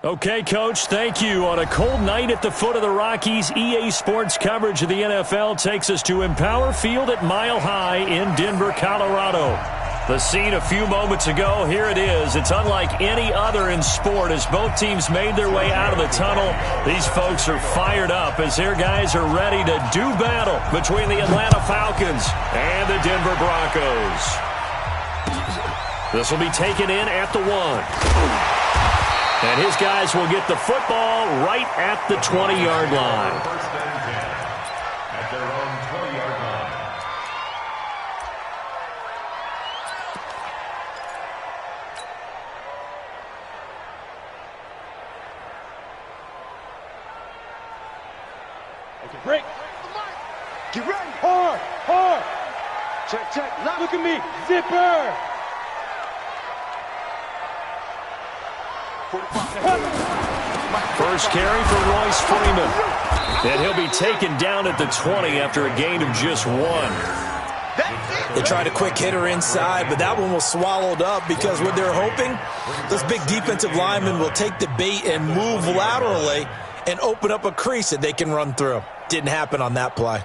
Okay, Coach, thank you. On a cold night at the foot of the Rockies, EA Sports coverage of the NFL takes us to Empower Field at Mile High in Denver, Colorado. The scene a few moments ago, here it is. It's unlike any other in sport as both teams made their way out of the tunnel. These folks are fired up as their guys are ready to do battle between the Atlanta Falcons and the Denver Broncos. This will be taken in at the 1. And his guys will get the football right at the 20-yard line. First and 10 at their own 20-yard line. Okay, break. Get ready. Hard, hard. Check. Look at me. Zipper. First carry for Royce Freeman. And he'll be taken down at the 20 after a gain of just 1. They tried a quick hitter inside, but that one was swallowed up because what they're hoping, those big defensive linemen will take the bait and move laterally and open up a crease that they can run through. Didn't happen on that play.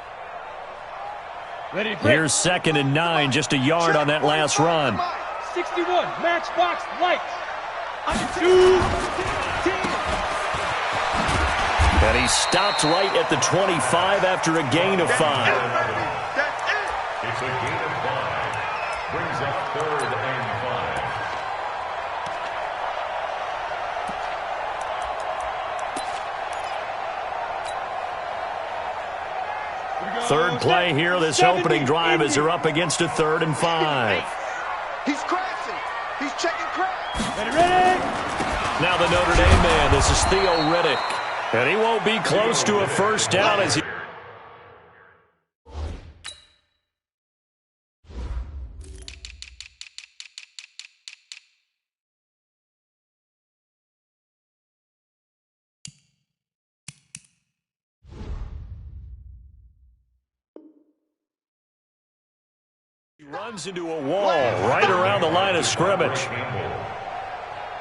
Here's 2nd and 9, just a yard on that last run. 61, matchbox lights. And he stopped right at the 25 after a gain of 5. It's a gain of 5. Brings up 3rd and 5. Third play here, this opening drive as they're up against a 3rd and 5. He's crashing. He's checking crash. Ready? Now the Notre Dame man, this is Theo Riddick. And he won't be close to a first down as he... He runs into a wall right around the line of scrimmage.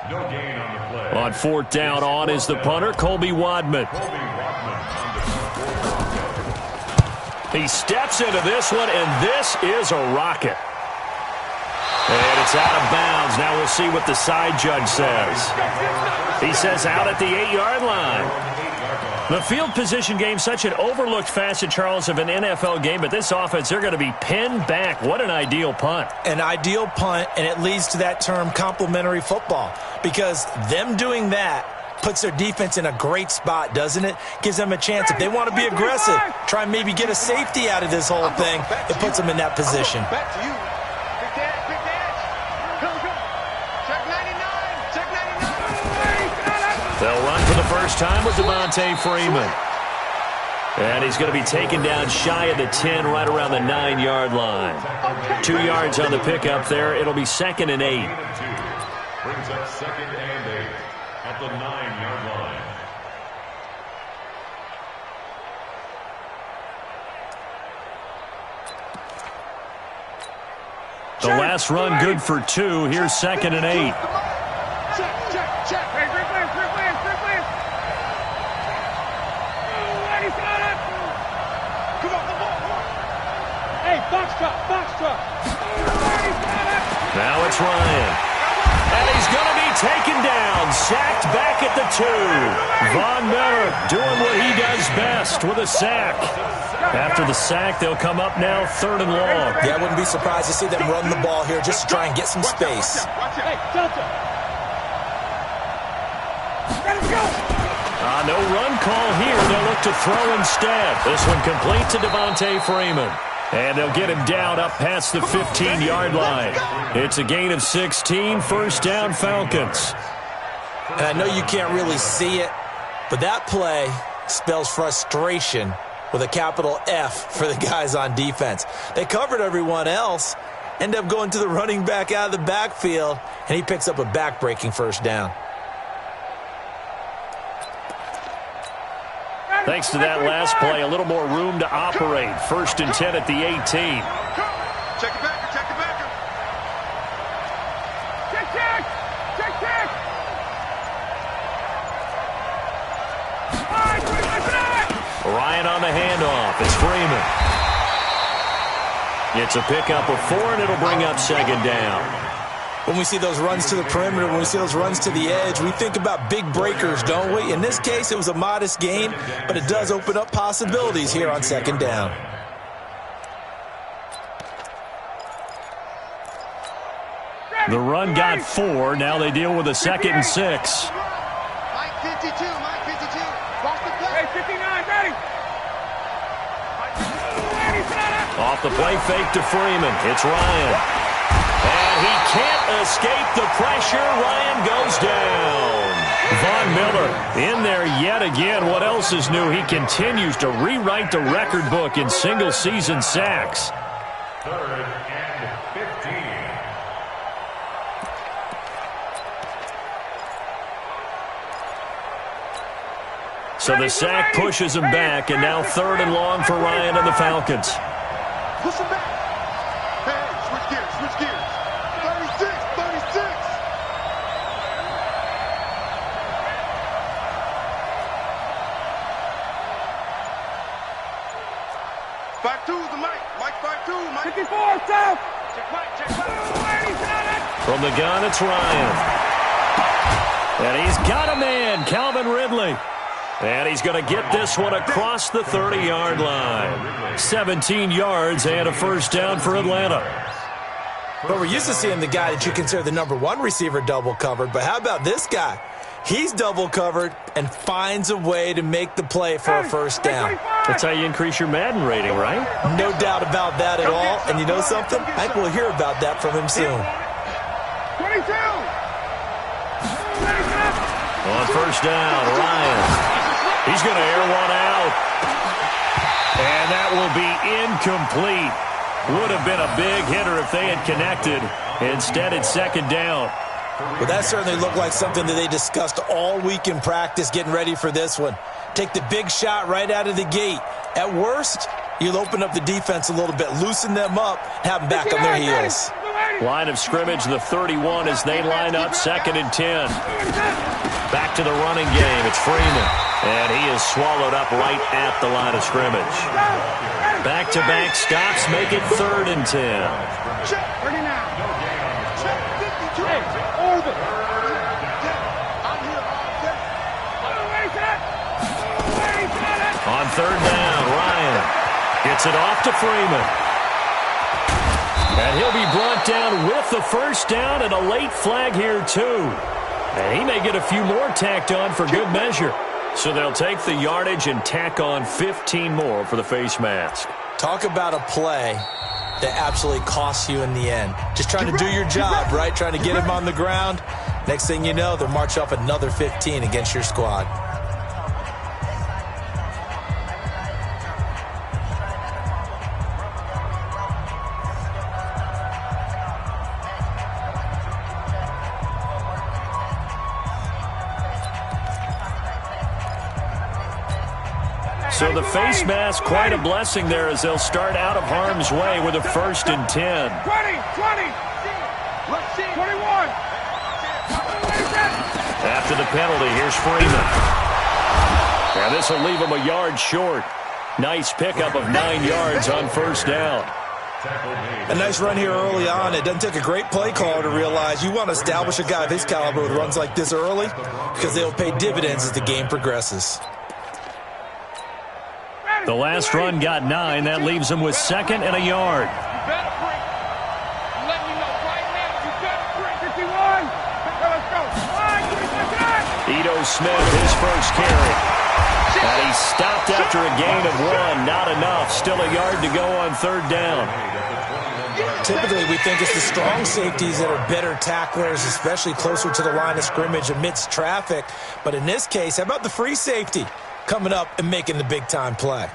No gain on the play. On 4th down, on is the punter, Colby Wadman. He steps into this one, and this is a rocket. And it's out of bounds. Now we'll see what the side judge says. He says out at the 8-yard line. The field position game, such an overlooked facet, Charles, of an NFL game, but this offense, they're going to be pinned back. What an ideal punt. An ideal punt, and it leads to that term complementary football, because them doing that puts their defense in a great spot, doesn't it? Gives them a chance. If they want to be aggressive, try and maybe get a safety out of this whole thing, it puts them in that position. Back to you. Big dash. Go. Check 99. They'll run for the first time with Devontae Freeman. And he's going to be taken down shy of the 10, right around the 9-yard line. 2 yards on the pickup there. It'll be 2nd and 8. Brings up 2nd and 8 at the 9-yard line. The last run good for 2. Here's 2nd and 8. Check. Hey, great play. He's got it. Come on. Hey, box truck. He's got it. Now it's Ryan. And he's going to be taken down, sacked back at the 2. Von Miller doing what he does best with a sack. After the sack, they'll come up now 3rd and long. Yeah, I wouldn't be surprised to see them run the ball here just to try and get some space. Hey, Delta. No run call here. They'll look to throw instead. This one complete to Devontae Freeman. And they'll get him down up past the 15-yard line. It's a gain of 16, first down Falcons. And I know you can't really see it, but that play spells frustration with a capital F for the guys on defense. They covered everyone else, end up going to the running back out of the backfield, and he picks up a back-breaking first down. Thanks to that last play, a little more room to operate. 1st and 10 at the 18. Check it back. Check. on the handoff. It's Freeman. It's a pickup of 4, and it'll bring up second down. When we see those runs to the perimeter, when we see those runs to the edge, we think about big breakers, don't we? In this case, it was a modest gain, but it does open up possibilities here on second down. The run got 4. Now they deal with a 2nd and 6. Mike 52, Mike 52. Watch the play. Hey, 59, ready. Off the play fake to Freeman. It's Ryan. And he can't escape the pressure. Ryan goes down. Von Miller in there yet again. What else is new? He continues to rewrite the record book in single-season sacks. 3rd and 15. So the sack pushes him back, and now 3rd and long for Ryan and the Falcons. Push him back. Hey, switch gears, switch gears. 36, 36. Back to the Mike. Mike 5-2. Mike 54, south. Check Mike, check Mike. From the gun, it's Ryan. And he's got a man, Calvin Ridley. And he's going to get this one across the 30-yard line. 17 yards and a first down for Atlanta. But we're used to seeing the guy that you consider the #1 receiver double covered. But how about this guy? He's double covered and finds a way to make the play for a first down. That's how you increase your Madden rating, right? No doubt about that at all. And you know something? I think we'll hear about that from him soon. 22. On first down, Ryan. He's going to air one out. And that will be incomplete. Would have been a big hitter if they had connected. Instead, it's second down. Well, that certainly looked like something that they discussed all week in practice getting ready for this one. Take the big shot right out of the gate. At worst, you'll open up the defense a little bit, loosen them up, have them back on their heels. Line of scrimmage, the 31 as they line up 2nd and 10. Back to the running game. It's Freeman. And he is swallowed up right at the line of scrimmage. Back-to-back stops make it 3rd and 10. Check 39. Check 52. Orbit. I'm here all day. On 3rd down, Ryan gets it off to Freeman. And he'll be brought down with the first down and a late flag here, too. And he may get a few more tacked on for good measure. So they'll take the yardage and tack on 15 more for the face mask. Talk about a play that absolutely costs you in the end. Just trying to do your job, right? Trying to get him on the ground. Next thing you know, they'll march off another 15 against your squad. So the face mask, quite a blessing there as they'll start out of harm's way with a 1st and 10. 20, 20, 21. After the penalty, here's Freeman. Now this will leave him a yard short. Nice pickup of 9 yards on first down. A nice run here early on. It doesn't take a great play caller to realize you want to establish a guy of his caliber with runs like this early because they'll pay dividends as the game progresses. The last run got 9. That leaves him with 2nd and a yard. Ito Smith, his first carry. And he stopped after a gain of 1. Not enough. Still a yard to go on 3rd down. Typically, we think it's the strong safeties that are better tacklers, especially closer to the line of scrimmage amidst traffic. But in this case, how about the free safety coming up and making the big-time play?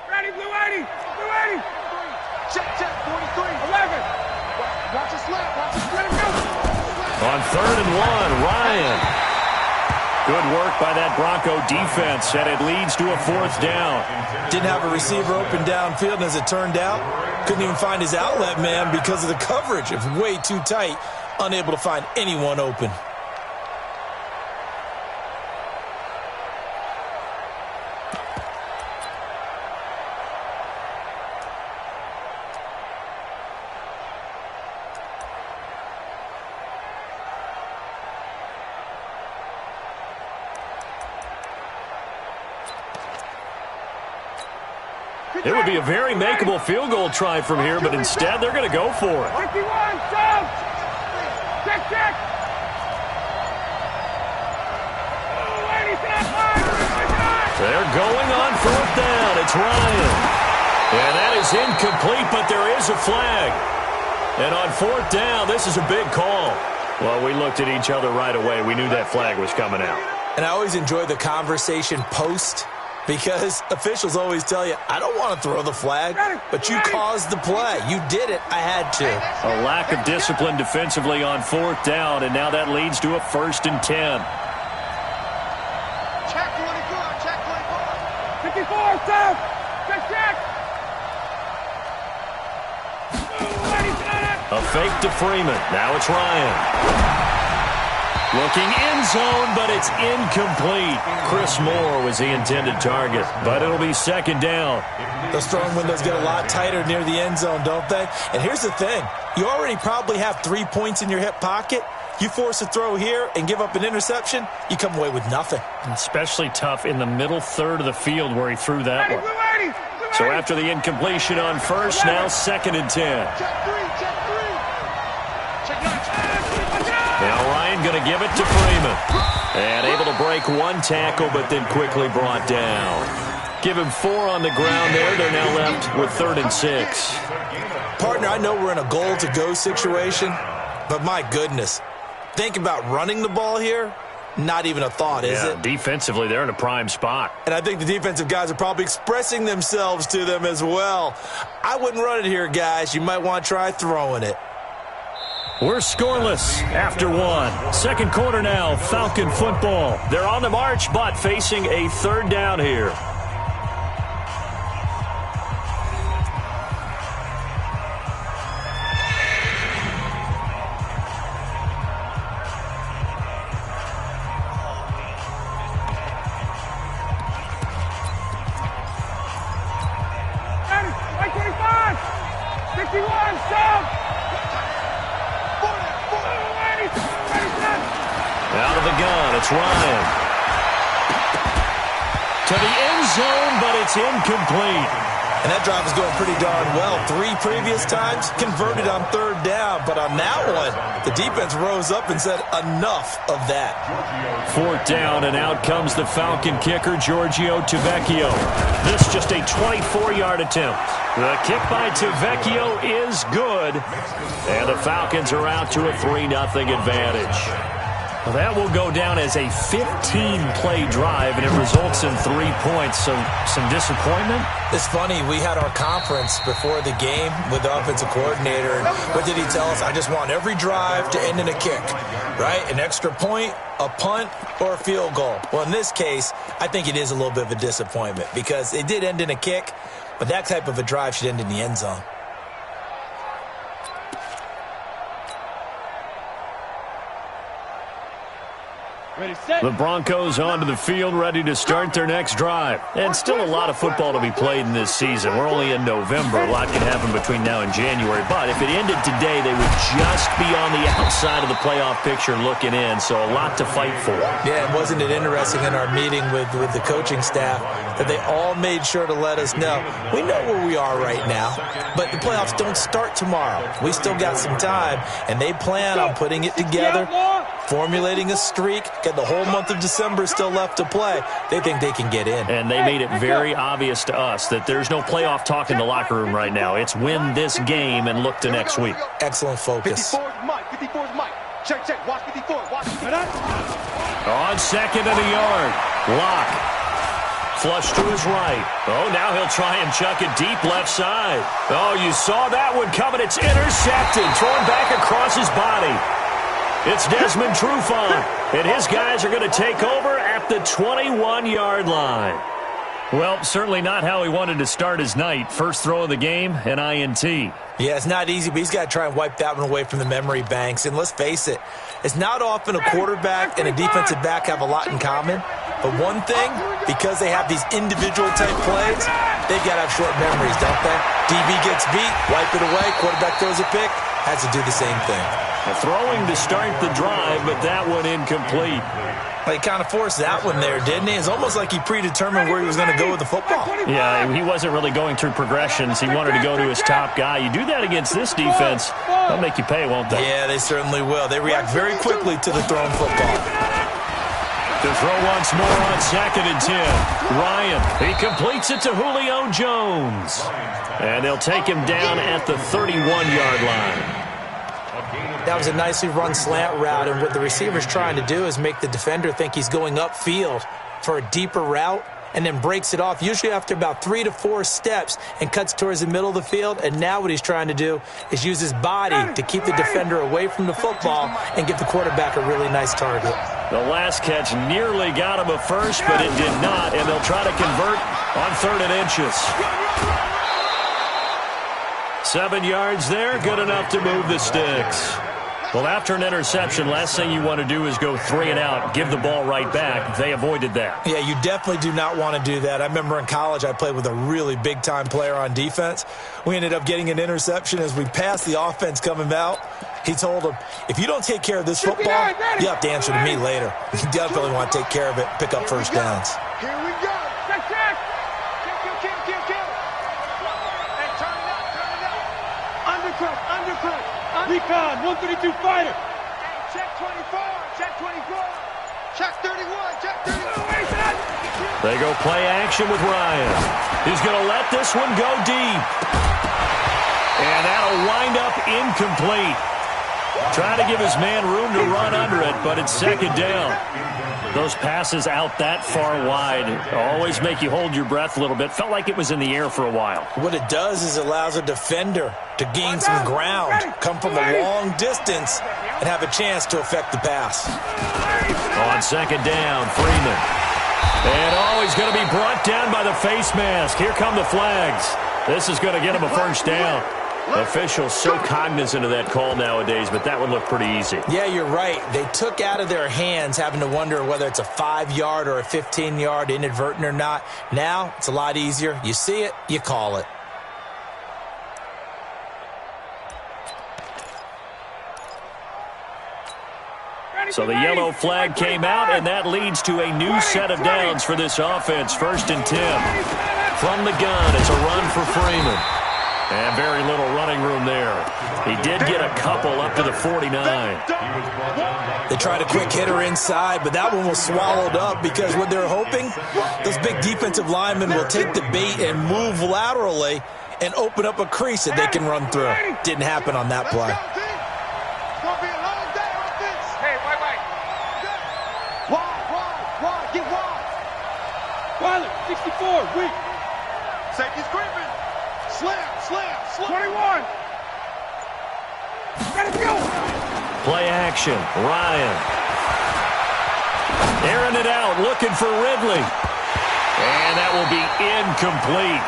Ready, blue 80, blue 80. Check, 43. 11. Watch his left, watch his left. On 3rd and 1, Ryan. Good work by that Bronco defense, and it leads to a 4th down. Didn't have a receiver open downfield, and as it turned out, couldn't even find his outlet man because of the coverage. It was way too tight. unable to find anyone open. It would be a very makeable field goal try from here, but instead they're going to go for it. 51, jump! Check! They're going on 4th down. It's Ryan. And that is incomplete, but there is a flag. And on 4th down, this is a big call. Well, we looked at each other right away. We knew that flag was coming out. And I always enjoy the conversation post, because officials always tell you, I don't want to throw the flag, but you caused the play. You did it. I had to. A lack of discipline defensively on 4th down, and now that leads to a 1st and 10. Check 24, check 24. 54, stop! Check! A fake to Freeman. Now it's Ryan. Looking end zone, but it's incomplete. Chris Moore was the intended target, but it'll be 2nd down. Those throwing windows get a lot tighter near the end zone, don't they? And here's the thing. You already probably have 3 points in your hip pocket. You force a throw here and give up an interception, you come away with nothing. Especially tough in the middle third of the field where he threw that one. So after the incompletion on 1st, now 2nd and 10. Check 3. Now Ryan going to give it to Freeman. And able to break one tackle, but then quickly brought down. Give him 4 on the ground there. They're now left with 3rd and 6. Partner, I know we're in a goal-to-go situation, but my goodness, think about running the ball here. Not even a thought, is it? Defensively, they're in a prime spot. And I think the defensive guys are probably expressing themselves to them as well. I wouldn't run it here, guys. You might want to try throwing it. We're scoreless after 1. 2nd quarter now, Falcon football. They're on the march, but facing a 3rd down here. Out of the gun, it's Ryan. To the end zone, but it's incomplete. And that drive is going pretty darn well. 3 previous times, converted on 3rd down. But on that one, the defense rose up and said, enough of that. 4th down, and out comes the Falcon kicker, Giorgio Tavecchio. This just a 24-yard attempt. The kick by Tavecchio is good. And the Falcons are out to a 3-0 advantage. Well, that will go down as a 15-play drive, and it results in 3 points. So some disappointment? It's funny. We had our conference before the game with the offensive coordinator. And what did he tell us? I just want every drive to end in a kick, right? An extra point, a punt, or a field goal. Well, in this case, I think it is a little bit of a disappointment because it did end in a kick, but that type of a drive should end in the end zone. The Broncos onto the field, ready to start their next drive. And still a lot of football to be played in this season. We're only in November. A lot can happen between now and January. But if it ended today, they would just be on the outside of the playoff picture looking in. So a lot to fight for. Yeah, and wasn't it interesting in our meeting with the coaching staff that they all made sure to let us know, we know where we are right now, but the playoffs don't start tomorrow. We still got some time, and they plan on putting it together, formulating a streak, got the whole month of December still left to play. They think they can get in. And they made it very obvious to us that there's no playoff talk in the locker room right now. It's win this game and look to next week. Excellent focus. 54's Mike. 54's Mike. Check. Watch 54. Watch. On 2nd and a yard. Lock. Flush to his right. Oh, now he'll try and chuck it deep left side. Oh, you saw that one coming. It's intercepted. Thrown back across his body. It's Desmond Trufant, and his guys are going to take over at the 21-yard line. Well, certainly not how he wanted to start his night. First throw of the game, an INT. Yeah, it's not easy, but he's got to try and wipe that one away from the memory banks. And let's face it, it's not often a quarterback and a defensive back have a lot in common. But one thing, because they have these individual type plays, they've got to have short memories, don't they? DB gets beat, wipe it away, quarterback throws a pick, has to do the same thing. Throwing to start the drive, but that one incomplete. Well, he kind of forced that one there, didn't he? It's almost like he predetermined where he was going to go with the football. Yeah, he wasn't really going through progressions. He wanted to go to his top guy. You do that against this defense, they'll make you pay, won't they? Yeah, they certainly will. They react very quickly to the thrown football. To throw once more on 2nd and 10. Ryan, he completes it to Julio Jones. And they'll take him down at the 31-yard line. That was a nicely run slant route, and what the receiver's trying to do is make the defender think he's going upfield for a deeper route and then breaks it off, usually after about 3 to 4 steps, and cuts towards the middle of the field. And now what he's trying to do is use his body to keep the defender away from the football and give the quarterback a really nice target. The last catch nearly got him a first, but it did not, and they'll try to convert on 3rd and inches. 7 yards there, good enough to move the sticks. Well, after an interception, last thing you want to do is go 3 and out, give the ball right back. They avoided that. Yeah, you definitely do not want to do that. I remember in college I played with a really big-time player on defense. We ended up getting an interception as we passed the offense coming out. He told him, if you don't take care of this football, you have to answer to me later. You definitely want to take care of it, pick up first downs. Here we go. Check. Kill. Hey, turn it up. Undercut. Recon, 132 fighter. Check 24. Check 31. They go play action with Ryan. He's going to let this one go deep. And that'll wind up incomplete. Trying to give his man room to run under it, but it's 2nd down. Those passes out that far wide always make you hold your breath a little bit. Felt like it was in the air for a while. What it does is it allows a defender to gain some ground, come from a long distance, and have a chance to affect the pass. On 2nd down, Freeman. And he's going to be brought down by the face mask. Here come the flags. This is going to get him a first down. Officials so cognizant of that call nowadays, but that would look pretty easy. Yeah, you're right. They took out of their hands having to wonder whether it's a 5-yard or a 15-yard inadvertent or not. Now, it's a lot easier. You see it, you call it. So the yellow flag came out, and that leads to a new set of downs for this offense. 1st and 10. From the gun, it's a run for Freeman. And very little running room there. He did get a couple up to the 49. They tried a quick hitter inside, but that one was swallowed up because what they're hoping, those big defensive linemen will take the bait and move laterally and open up a crease that they can run through. Didn't happen on that play. Wide. Get wide. Wilder, 64, weak. Safety's creeping. Slam. 21. Let it go. Play action. Ryan. Airing it out, looking for Ridley. And that will be incomplete.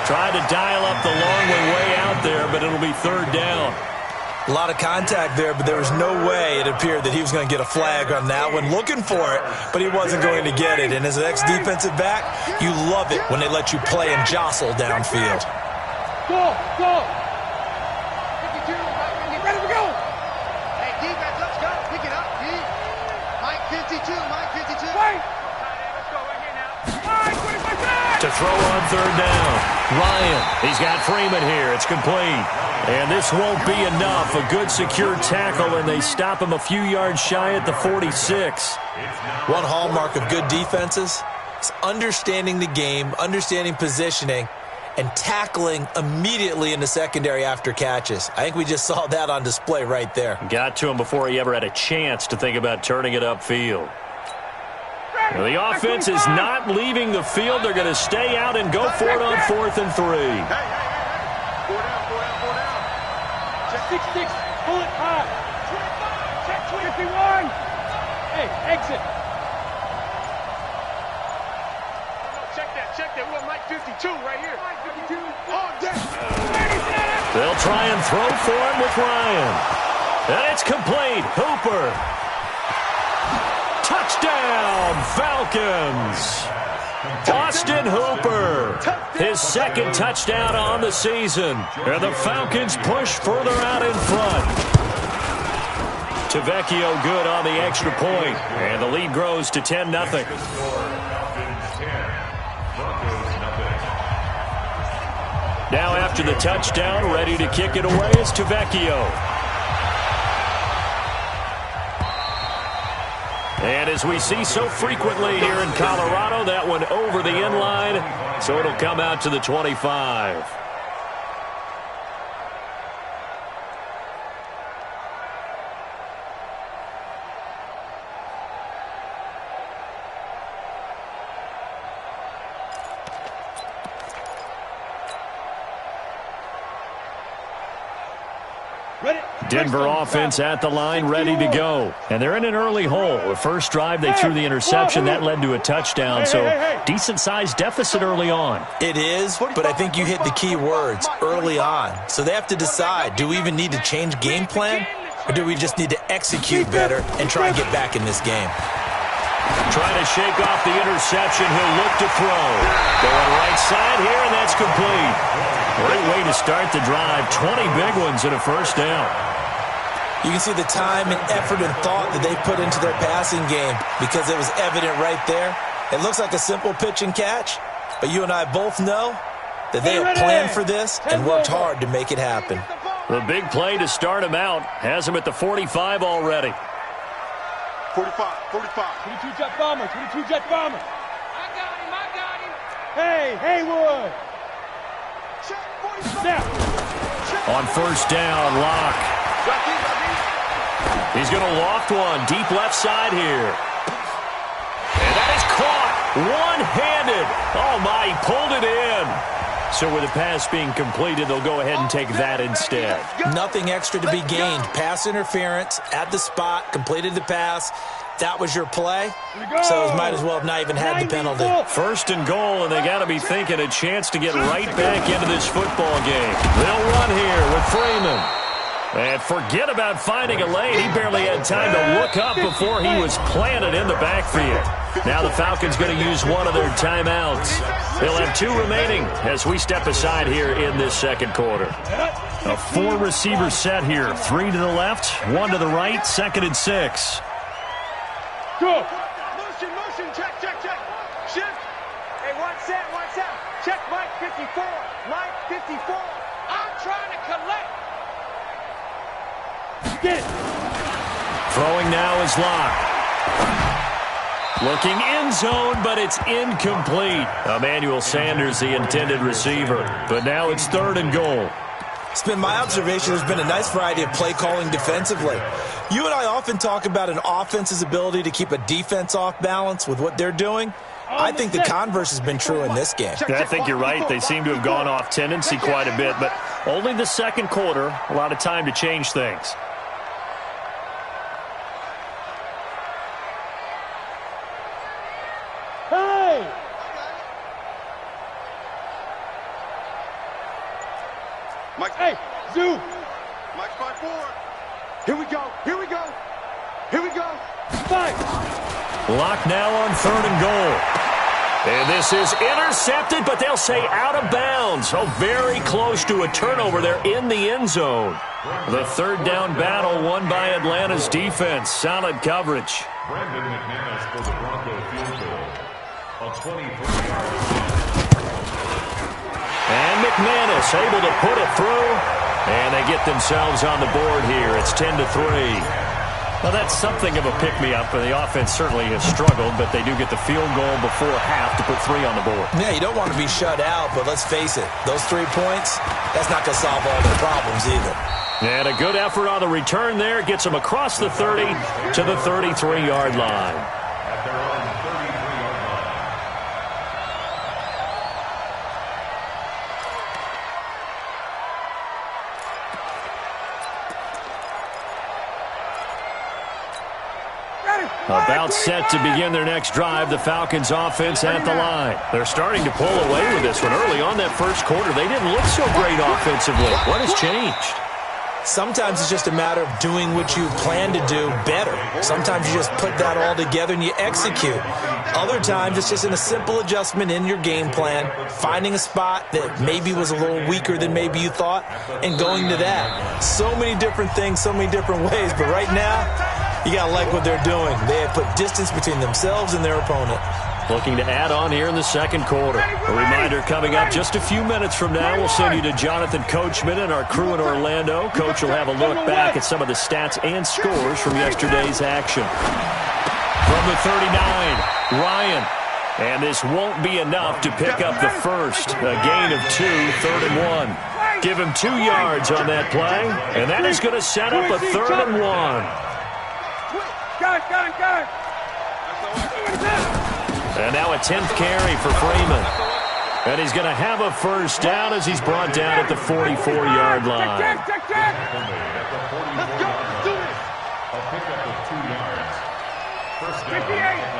Tried to dial up the long way out there, but it'll be 3rd down. A lot of contact there, but there was no way it appeared that he was going to get a flag on that one. Looking for it, but he wasn't going to get it. And as an ex-defensive back, you love it when they let you play and jostle downfield. Go. 52. Ready to go. Hey, defense, let's go. Pick it up, D. Mike 52. Wait. Let's go right here now. To throw on 3rd down. Ryan, he's got Freeman here. It's complete. And this won't be enough. A good secure tackle, and they stop him a few yards shy at the 46. One hallmark of good defenses is understanding the game, understanding positioning, and tackling immediately in the secondary after catches. I think we just saw that on display right there. Got to him before he ever had a chance to think about turning it upfield. Well, the offense is not leaving the field. They're going to stay out and go for it on 4th and 3. Hey. 4 down. Check 6, pull it high. 25, check 51. Hey, exit. Check that. 52 right here. 52 all day. They'll try and throw for him with Ryan. And it's complete. Hooper. Touchdown, Falcons. Austin Hooper, his second touchdown on the season. And the Falcons push further out in front. Tavecchio good on the extra point. And the lead grows to 10-0. Now after the touchdown, ready to kick it away is Tavecchio. And as we see so frequently here in Colorado, that one over the end line, so it'll come out to the 25. Denver offense at the line, ready to go. And they're in an early hole. The first drive, they threw the interception. That led to a touchdown, so decent-sized deficit early on. It is, but I think you hit the key words, early on. So they have to decide, do we even need to change game plan, or do we just need to execute better and try and get back in this game? Trying to shake off the interception. He'll look to throw. Going right side here, and that's complete. Great way to start the drive. 20 big ones and a first down. You can see the time and effort and thought that they put into their passing game because it was evident right there. It looks like a simple pitch and catch, but you and I both know that they have planned for this and worked hard to make it happen. The big play to start him out has him at the 45 already. 45, 45. 22 jet bomber, 22 jet bomber. I got him. Hey, Haywood. On first down, Locke. He's going to loft one deep left side here. And that is caught one-handed. Oh, my, he pulled it in. So with the pass being completed, they'll go ahead and take that instead. Nothing extra to be gained. Pass interference at the spot, completed the pass. That was your play, so it might as well have not even had the penalty. First and goal, and they got to be thinking a chance to get right back into this football game. They'll run here with Freeman. And forget about finding a lane. He barely had time to look up before he was planted in the backfield. Now the Falcons going to use one of their timeouts. They'll have 2 remaining as we step aside here in this second quarter. A 4-receiver set here. 3 to the left, 1 to the right, 2nd and 6. Go. Motion, check. Shift. Hey, one set. Check Mike 54. Mike 54. I'm trying to collect. Get it. Throwing now is Locke. Looking end zone, but it's incomplete. Emmanuel Sanders, the intended receiver. But now it's 3rd and goal. It's been my observation there's been a nice variety of play calling defensively. You and I often talk about an offense's ability to keep a defense off balance with what they're doing. I think the converse has been true in this game. I think you're right. They seem to have gone off tendency quite a bit, but only the second quarter, a lot of time to change things. Hey! Mike. Hey, Zoo! Mike's 5-4. Here we go. Fight! Locke now on 3rd and goal. And this is intercepted, but they'll say out of bounds. Oh, very close to a turnover there in the end zone. The 3rd down battle won by Atlanta's defense. Solid coverage. Brandon McManus for the Bronco field goal. A 23-yard. And McManus able to put it through. And they get themselves on the board here. It's 10-3. Well, that's something of a pick-me-up. The offense certainly has struggled, but they do get the field goal before half to put 3 on the board. Yeah, you don't want to be shut out, but let's face it, those 3 points, that's not going to solve all their problems either. And a good effort on the return there. Gets them across the 30 to the 33-yard line. At their own 33-yard line. About set to begin their next drive, the Falcons offense at the line. They're starting to pull away with this one. Early on that first quarter, they didn't look so great offensively. What has changed? Sometimes it's just a matter of doing what you plan to do better. Sometimes you just put that all together and you execute. Other times it's just in a simple adjustment in your game plan, finding a spot that maybe was a little weaker than maybe you thought, and going to that. So many different things, so many different ways, but right now, you got to like what they're doing. They have put distance between themselves and their opponent. Looking to add on here in the second quarter. A reminder coming up just a few minutes from now. We'll send you to Jonathan Coachman and our crew in Orlando. Coach will have a look back at some of the stats and scores from yesterday's action. From the 39, Ryan. And this won't be enough to pick up the first. A gain of 2, 3rd and 1. Give him 2 yards on that play. And that is going to set up a 3rd and 1. Got it. And now a 10th carry for Freeman. And he's going to have a first down as he's brought down at the 44-yard line. Check. Let's go. Do it. A pickup of 2 yards. First down. 58.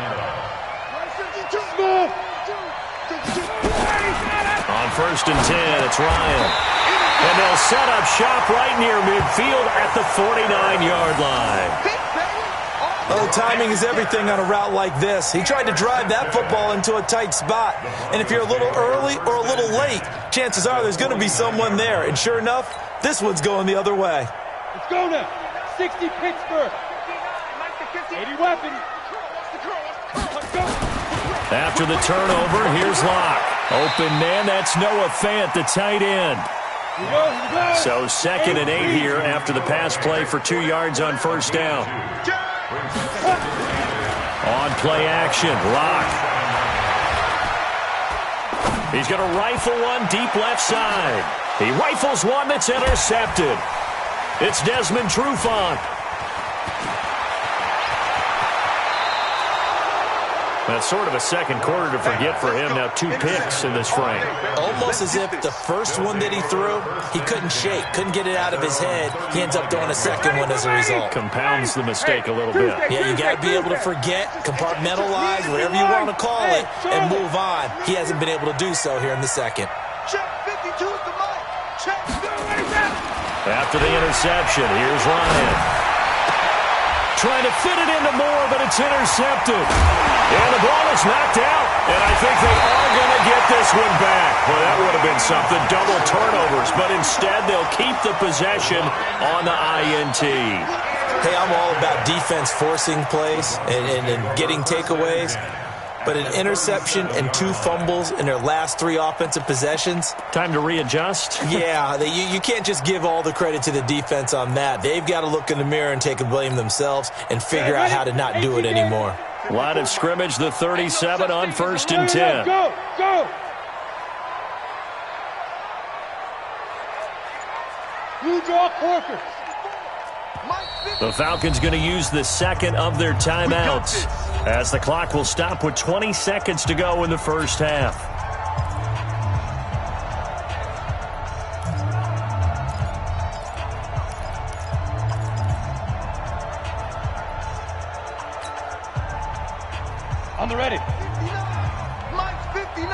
On 1st and 10, it's Ryan. And they'll set up shop right near midfield at the 49-yard line. Oh, timing is everything on a route like this. He tried to drive that football into a tight spot. And if you're a little early or a little late, chances are there's going to be someone there. And sure enough, this one's going the other way. Let's go now. 60 Pittsburgh. 80 weapon. Let's go. After the turnover, here's Locke. Open man, that's Noah Fant, the tight end. Here we go. So 2nd and 8 here after the pass play for 2 yards on first down. On play action, Locke. He's going to rifle one deep left side. He rifles one that's intercepted. It's Desmond Trufant. That's sort of a second quarter to forget for him. Now 2 picks in this frame. Almost as if the first one that he threw, he couldn't shake, couldn't get it out of his head. He ends up throwing a second one as a result. Compounds the mistake a little bit. Yeah, you got to be able to forget, compartmentalize, whatever you want to call it, and move on. He hasn't been able to do so here in the second. Check 52 is the mic. Check. After the interception, here's Ryan. Trying to fit it into Moore, but it's intercepted. And the ball is knocked out. And I think they are going to get this one back. Well, that would have been something. Double turnovers. But instead, they'll keep the possession on the INT. Hey, I'm all about defense forcing plays and getting takeaways. But an interception and 2 fumbles in their last 3 offensive possessions. Time to readjust? Yeah, you can't just give all the credit to the defense on that. They've got to look in the mirror and take a blame themselves and figure out how to not do it anymore. Line of scrimmage, the 37 on 1st and 10. Go. Blue draw Corker. The Falcons going to use the second of their timeouts as the clock will stop with 20 seconds to go in the first half. On the ready. 59. Mike's 59.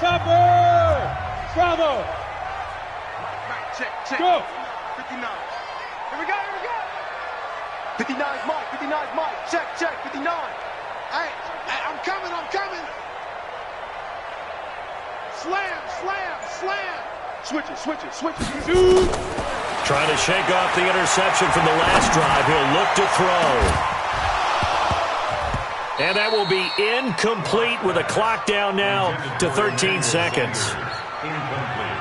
Chopper. Bravo. Check. Go. 59. Here we go. 59's Mike. Check. 59. Hey, I'm coming. Slam. Switch it. Shoot. Trying to shake off the interception from the last drive. He'll look to throw. And that will be incomplete with a clock down now to 13 seconds. Incomplete.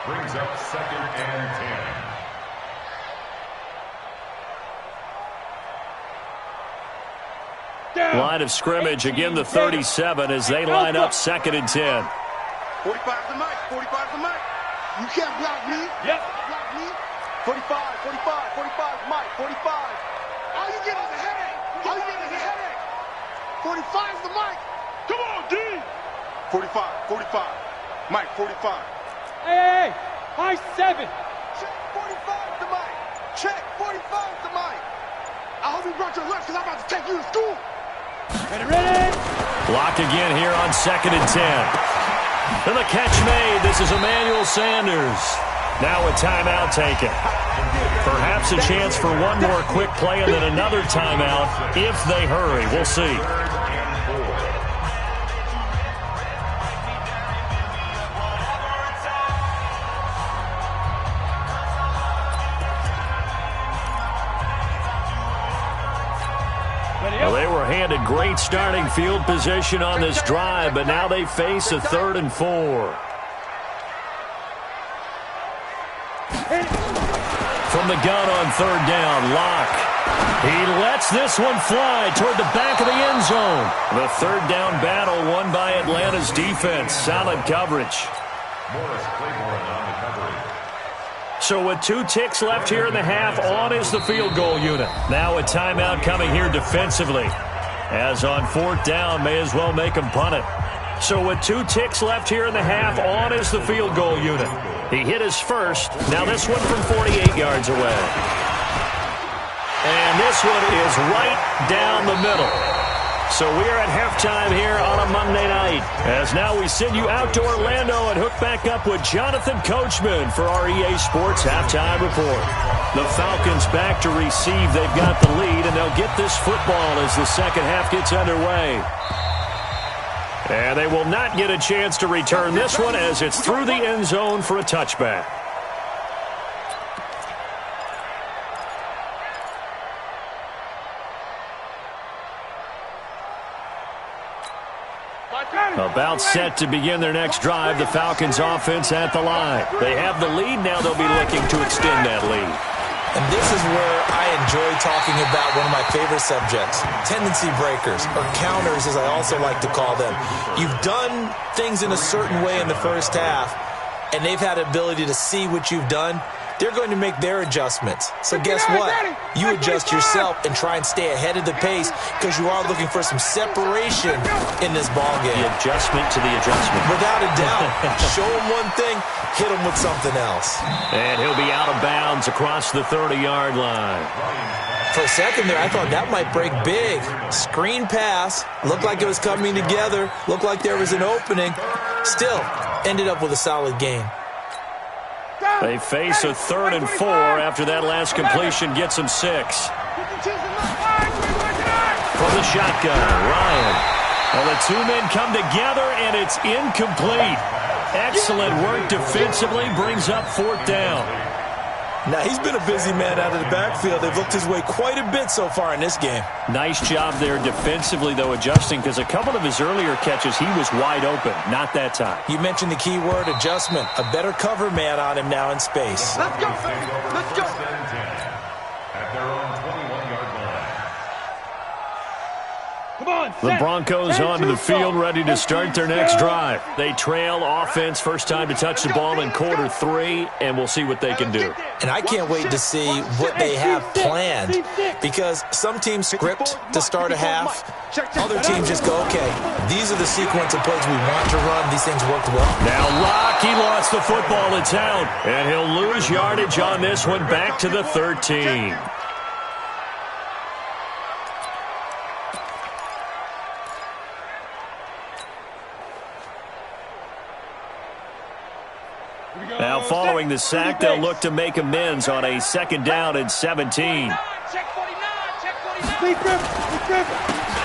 Brings up 2nd and 10. Down. Line of scrimmage, again the 37 as they line up 2nd and 10. 45 the mic. You can't block me. Yep. Block me. 45 Mike. 45. All you get is a headache. 45's the mic. Come on, D. 45. Mike, 45. Hey. High 7. Check 45's the mic. 45's the mic. I hope you brought your lunch because I'm about to take you to school. Ready? Block again here on 2nd and 10. And the catch made. This is Emmanuel Sanders. Now a timeout taken. Perhaps a chance for one more quick play and then another timeout if they hurry. We'll see. Well, they were handed great starting field position on this drive, but now they face a 3rd and 4. From the gun on 3rd down, Locke. He lets this one fly toward the back of the end zone. The 3rd down battle won by Atlanta's defense. Solid coverage. Morris Claiborne on the coverage. So with 2 ticks left here in the half, on is the field goal unit. Now a timeout coming here defensively. As on 4th down, may as well make him punt it. So with 2 ticks left here in the half, on is the field goal unit. He hit his first. Now this one from 48 yards away. And this one is right down the middle. So we're at halftime here on a Monday night. As now we send you out to Orlando and hook back up with Jonathan Coachman for our EA Sports Halftime Report. The Falcons back to receive. They've got the lead, and they'll get this football as the second half gets underway. And they will not get a chance to return this one as it's through the end zone for a touchback. About set to begin their next drive, the Falcons offense at the line. They have the lead. Now they'll be looking to extend that lead. And this is where I enjoy talking about one of my favorite subjects, tendency breakers, or counters as I also like to call them. You've done things in a certain way in the first half, and they've had the ability to see what you've done. They're going to make their adjustments. So guess what? You adjust yourself and try and stay ahead of the pace because you are looking for some separation in this ballgame. The adjustment to the adjustment. Without a doubt. Show them one thing, hit them with something else. And he'll be out of bounds across the 30-yard line. For a second there, I thought that might break big. Screen pass. Looked like it was coming together. Looked like there was an opening. Still, ended up with a solid game. They face a 3rd and 4 after that last completion gets them 6. From the shotgun, Ryan. Well, the 2 men come together, and it's incomplete. Excellent work defensively, brings up 4th down. Now, he's been a busy man out of the backfield. They've looked his way quite a bit so far in this game. Nice job there defensively, though, adjusting, because a couple of his earlier catches, he was wide open. Not that time. You mentioned the key word, adjustment. A better cover man on him now in space. Let's go. Let's go. At their own 21-yard line. Come on. The Broncos onto the field, ready to start their next drive. They trail offense, first time to touch the ball in quarter 3, and we'll see what they can do. And I can't wait to see what they have planned, because some teams script to start a half. Other teams just go, okay, these are the sequence of plays we want to run. These things worked well. Now Locke, he lost the football. It's out, and he'll lose yardage on this one back to the 13. Now, following the sack, they'll look to make amends on a 2nd down and 17.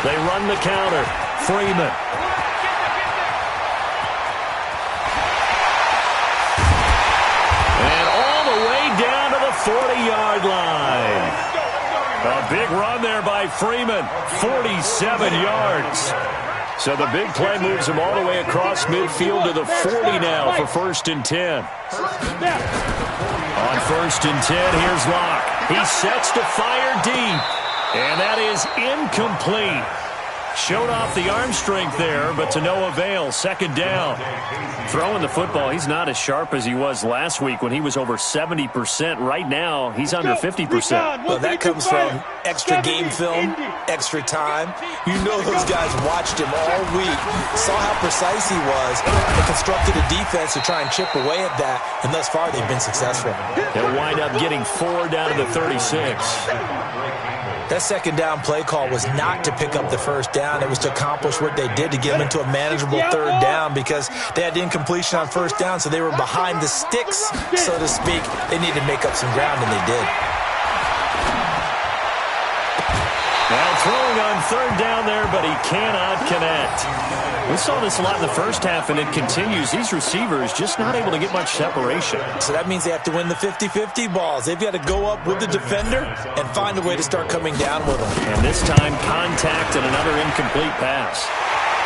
They run the counter. Freeman. And all the way down to the 40-yard line. A big run there by Freeman. 47 yards. So the big play moves him all the way across midfield to the 40 now for 1st and 10. On 1st and 10, here's Locke. He sets to fire deep. And that is incomplete. Showed off the arm strength there, but to no avail. 2nd down. Throwing the football, he's not as sharp as he was last week when he was over 70%. Right now, he's under 50%. Well, that comes from extra game film, extra time. You know those guys watched him all week, saw how precise he was, and constructed a defense to try and chip away at that, and thus far they've been successful. They'll wind up getting 4 down to the 36. That second down play call was not to pick up the first down. It was to accomplish what they did, to get them into a manageable third down, because they had incompletion on first down, so they were behind the sticks, so to speak. They needed to make up some ground, and they did. Now throwing on third down there, but he cannot connect. We saw this a lot in the first half, and it continues. These receivers just not able to get much separation. So that means they have to win the 50-50 balls. They've got to go up with the defender and find a way to start coming down with them. And this time, contact and another incomplete pass.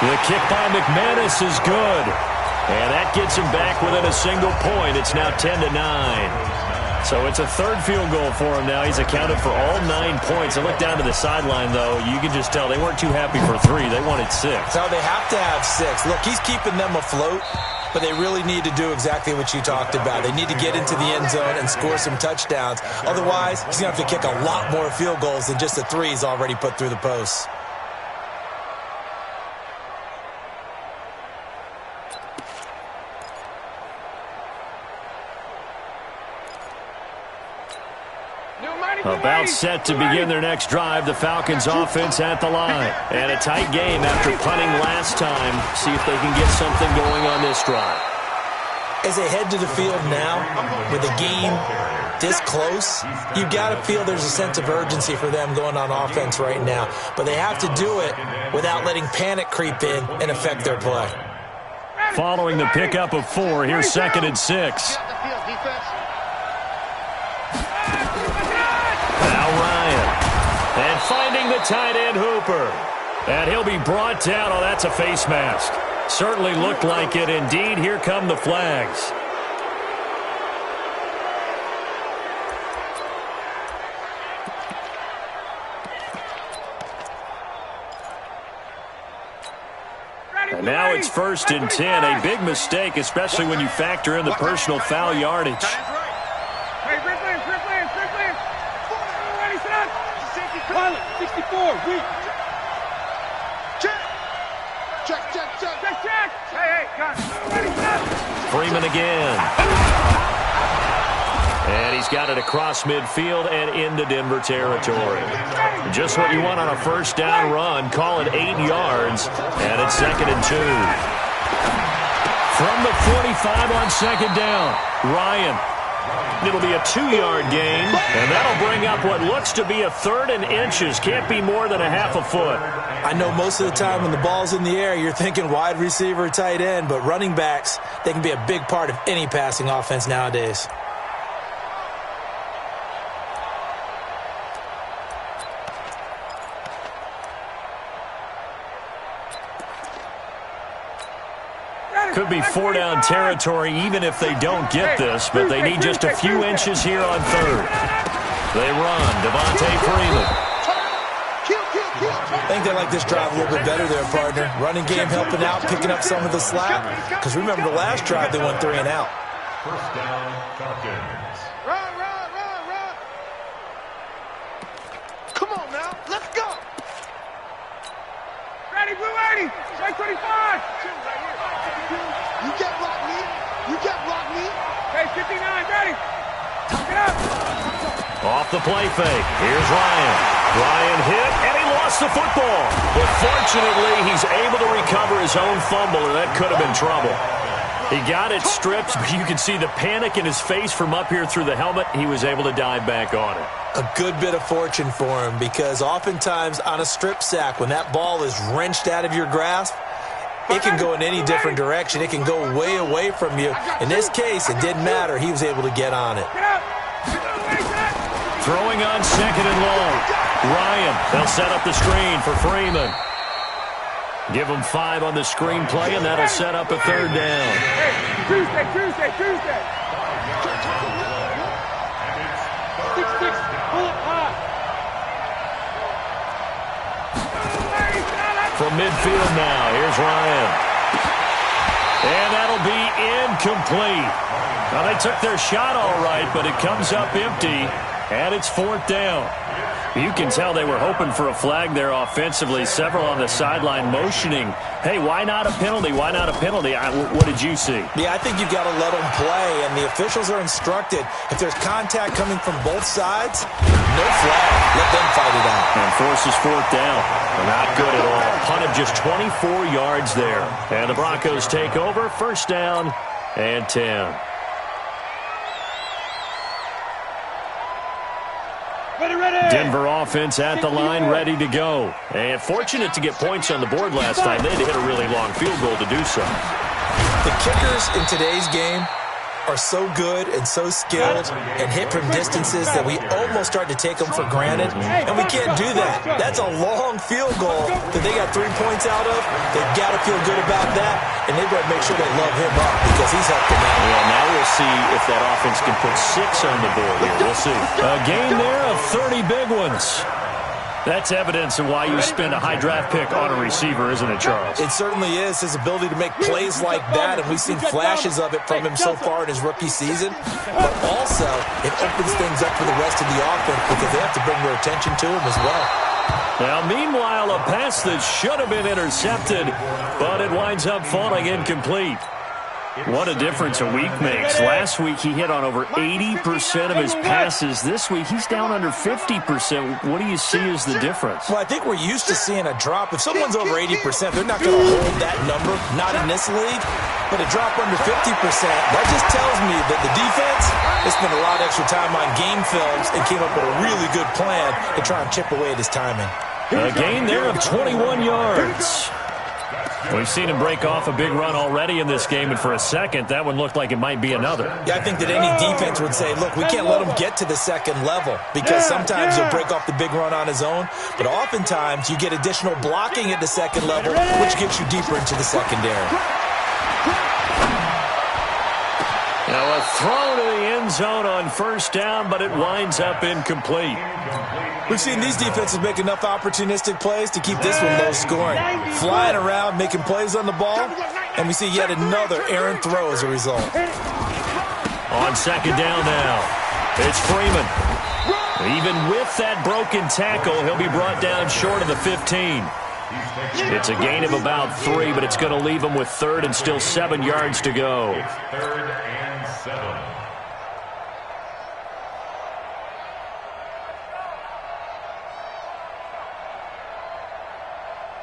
The kick by McManus is good. And that gets him back within a single point. It's now 10-9. So it's a third field goal for him now. He's accounted for all 9 points. I look down to the sideline, though. You can just tell they weren't too happy for 3. They wanted 6. No, they have to have 6. Look, he's keeping them afloat, but they really need to do exactly what you talked about. They need to get into the end zone and score some touchdowns. Otherwise, he's going to have to kick a lot more field goals than just the 3 he's already put through the posts. About set to begin their next drive, the Falcons offense at the line. And a tight game after punting last time. See if they can get something going on this drive. As they head to the field now, with the game this close, you've got to feel there's a sense of urgency for them going on offense right now. But they have to do it without letting panic creep in and affect their play. Following the pickup of 4, here's 2nd and 6. And finding the tight end Hooper. And he'll be brought down. Oh, that's a face mask. Certainly looked like it. Indeed, here come the flags. And now it's 1st and 10. A big mistake, especially when you factor in the personal foul yardage. Pilot, 64, weak. Check. Hey, gun. Ready, set. Freeman again. And he's got it across midfield and into Denver territory. Just what you want on a first down run. Call it 8 yards. And it's 2nd and 2. From the 45 on 2nd down, Ryan. It'll be a 2-yard gain, and that'll bring up what looks to be a 3rd and inches. Can't be more than a half a foot. I know most of the time when the ball's in the air, you're thinking wide receiver, tight end, but running backs, they can be a big part of any passing offense nowadays. Could be 4-down territory even if they don't get this, but they need just a few inches here on 3rd. They run. Devontae Freeman. I think they like this drive a little bit better there, partner. Running game helping out, picking up some of the slack. Because remember the last drive, they went 3 and out. First down, Falcons. Run. Come on now, let's go. Ready, blue 80, strike 25. You can't block me. Hey, 59, ready. Get up. Off the play fake. Here's Ryan. Ryan hit, and he lost the football. But fortunately, he's able to recover his own fumble, or that could have been trouble. He got it stripped, but you can see the panic in his face from up here through the helmet. He was able to dive back on it. A good bit of fortune for him, because oftentimes on a strip sack, when that ball is wrenched out of your grasp, it can go in any different direction. It can go way away from you. In this case, it didn't matter. He was able to get on it. Throwing on 2nd and long. Ryan, they'll set up the screen for Freeman. Give him 5 on the screen play, and that'll set up a 3rd down. Hey, Tuesday. 6-6, pull it high. From midfield now, here's Ryan. And that'll be incomplete. Now, they took their shot all right, but it comes up empty, and it's 4th down. You can tell they were hoping for a flag there offensively. Several on the sideline motioning, hey, why not a penalty? Why not a penalty? What did you see? Yeah, I think you've got to let them play, and the officials are instructed, if there's contact coming from both sides, no flag. Let them fight it out. And forces fourth down. Not good at all. Punt of just 24 yards there. And the Broncos take over. First down and 10. Denver offense at the line, ready to go. And fortunate to get points on the board last time. They had to hit a really long field goal to do so. The kickers in today's game are so good and so skilled and hit from distances that we almost start to take them for granted, and we can't do that. That's a long field goal that they got 3 points out of. They've got to feel good about that, and they've got to make sure they love him up because he's helped them out. Well, now we'll see if that offense can put 6 on the board here. We'll see. A gain there of 30 big ones. That's evidence of why you spend a high draft pick on a receiver, isn't it, Charles? It certainly is. His ability to make plays like that, and we've seen flashes of it from him so far in his rookie season. But also, it opens things up for the rest of the offense because they have to bring their attention to him as well. Now, meanwhile, a pass that should have been intercepted, but it winds up falling incomplete. What a difference a week makes. Last week, he hit on over 80% of his passes. This week, he's down under 50%. What do you see as the difference? Well, I think we're used to seeing a drop. If someone's over 80%, they're not going to hold that number, not in this league. But a drop under 50%, that just tells me that the defense has spent a lot of extra time on game films and came up with a really good plan to try and chip away at his timing. A gain there of 21 yards. We've seen him break off a big run already in this game, and for a second, that one looked like it might be another. Yeah, I think that any defense would say, look, we can't let him get to the second level because sometimes he'll break off the big run on his own, but oftentimes you get additional blocking at the second level, which gets you deeper into the secondary. Now a throw to the end zone on first down, but it winds up incomplete. We've seen these defenses make enough opportunistic plays to keep this one low scoring. Flying around, making plays on the ball, and we see yet another errant throw as a result. On second down now, it's Freeman. Even with that broken tackle, he'll be brought down short of the 15. It's a gain of about 3, but it's going to leave him with third and still 7 yards to go. Third and 7.